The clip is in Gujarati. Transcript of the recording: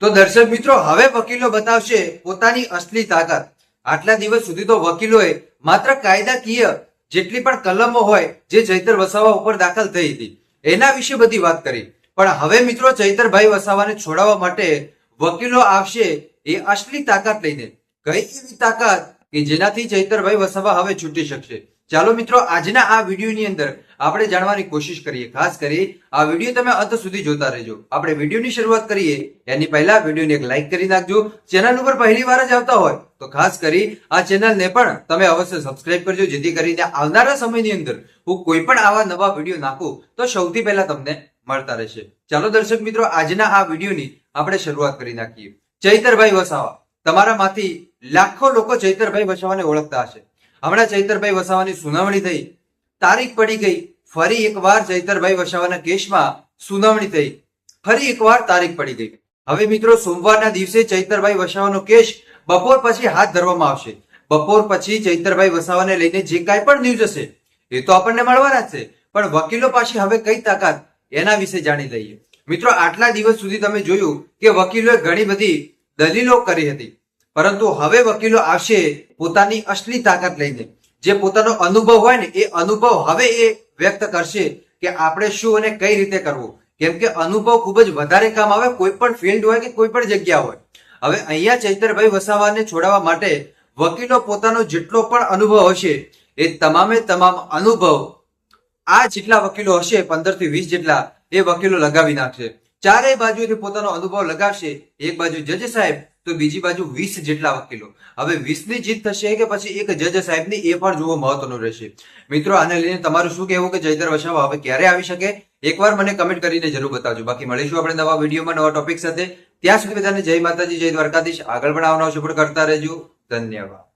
તો દર્શક મિત્રો, હવે વકીલો બતાવશે પોતાની અસલી તાકાત. આટલા દિવસ સુધી તો વકીલોએ માત્ર કાયદાકીય જેટલી પણ કલમો હોય જે ચૈતર વસાવા ઉપર દાખલ થઈ હતી એના વિશે બધી વાત કરી. પણ હવે મિત્રો, ચૈતરભાઈ વસાવાને છોડાવવા માટે વકીલો આવશે એ અસલી તાકાત લઈને. કઈ એવી તાકાત કે જેનાથી ચૈતરભાઈ વસાવા હવે છૂટી શકશે? ચાલો મિત્રો, આજના આ વિડીયોની અંદર આપણે જાણવાની કોશિશ કરીએ. ખાસ કરી આ વિડીયો તમે અંત સુધી જોતા રહેજો. આપણે વિડીયોની શરૂઆત કરીએ એની પહેલા વિડીયોને એક લાઈક કરી નાખજો. ચેનલ ઉપર પહેલી વાર જ આવતા હોય તો ખાસ કરી આ ચેનલને પણ તમે અવશ્ય સબસ્ક્રાઇબ કરજો, જેથી કરીને આવનારા સમયની અંદર હું કોઈ પણ આવા નવા વિડીયો નાખું તો સૌથી પહેલા તમને મળતા રહેશે. ચાલો દર્શક મિત્રો, આજના આ વિડીયોની આપણે શરૂઆત કરી નાખીએ. ચૈતરભાઈ વસાવા, તમારામાંથી લાખો લોકો ચૈતરભાઈ વસાવાને ઓળખતા હશે. હમણાં ચૈતરભાઈ વસાવાની સુનાવણી થઈ, તારીખ પડી ગઈ. ફરી એકવાર ચૈતરભાઈ વસાવાના કેસમાં સુનાવણી થઈ, ફરી એકવાર તારીખ પડી ગઈ. હવે મિત્રો, સોમવારના દિવસે ચૈતરભાઈ વસાવાનો કેસ બપોર પછી હાથ ધરવામાં આવશે. બપોર પછી ચૈતરભાઈ વસાવાને લઈને જે કાંઈ પણ ન્યૂઝ હશે એ તો આપણને મળવાના જ છે, પણ વકીલો પાસે હવે કઈ તાકાત એના વિશે જાણી લઈએ. મિત્રો, આટલા દિવસ સુધી તમે જોયું કે વકીલોએ ઘણી બધી દલીલો કરી હતી, પરંતુ હવે વકીલો આવશે પોતાની અસલી તાકાત લઈને. જે પોતાનો અનુભવ હોય ને એ અનુભવ હવે એ વ્યક્ત કરશે કે આપણે શું અને કઈ રીતે કરવું. કેમ કે અનુભવ ખૂબ જ વધારે કામ આવે, કોઈ પણ ફિલ્ડ હોય કે કોઈ પણ જગ્યા હોય. હવે અહીંયા ચૈતરભાઈ વસાવાને છોડાવવા માટે વકીલો પોતાનો જેટલો પણ અનુભવ હશે એ તમામે તમામ અનુભવ આ જેટલા વકીલો હશે 15 થી 20 જેટલા એ વકીલો લગાવી નાખશે. ચારેય બાજુથી પોતાનો અનુભવ લગાવશે. એક બાજુ જજ સાહેબ તો બીજી બાજુ 20 જેટલા વકીલો. હવે 20 ની જીત થશે કે પછી એક જજ સાહેબની એ પણ જોવો મહત્વનું રહેશે. મિત્રો, આને લઈને તમારું શું કહેવું કે ચૈતર વસાવા હવે ક્યારે આવી શકે? એકવાર મને કમેન્ટ કરીને જરૂર બતાવજો. બાકી મળીશું આપણે નવા વિડીયોમાં નવા ટોપિક સાથે. ત્યાં સુધી બધાને જય માતાજી, જય દ્વારકાધીશ. આગળ પણ આવનાર સપોર્ટ કરતા રહેજો. ધન્યવાદ.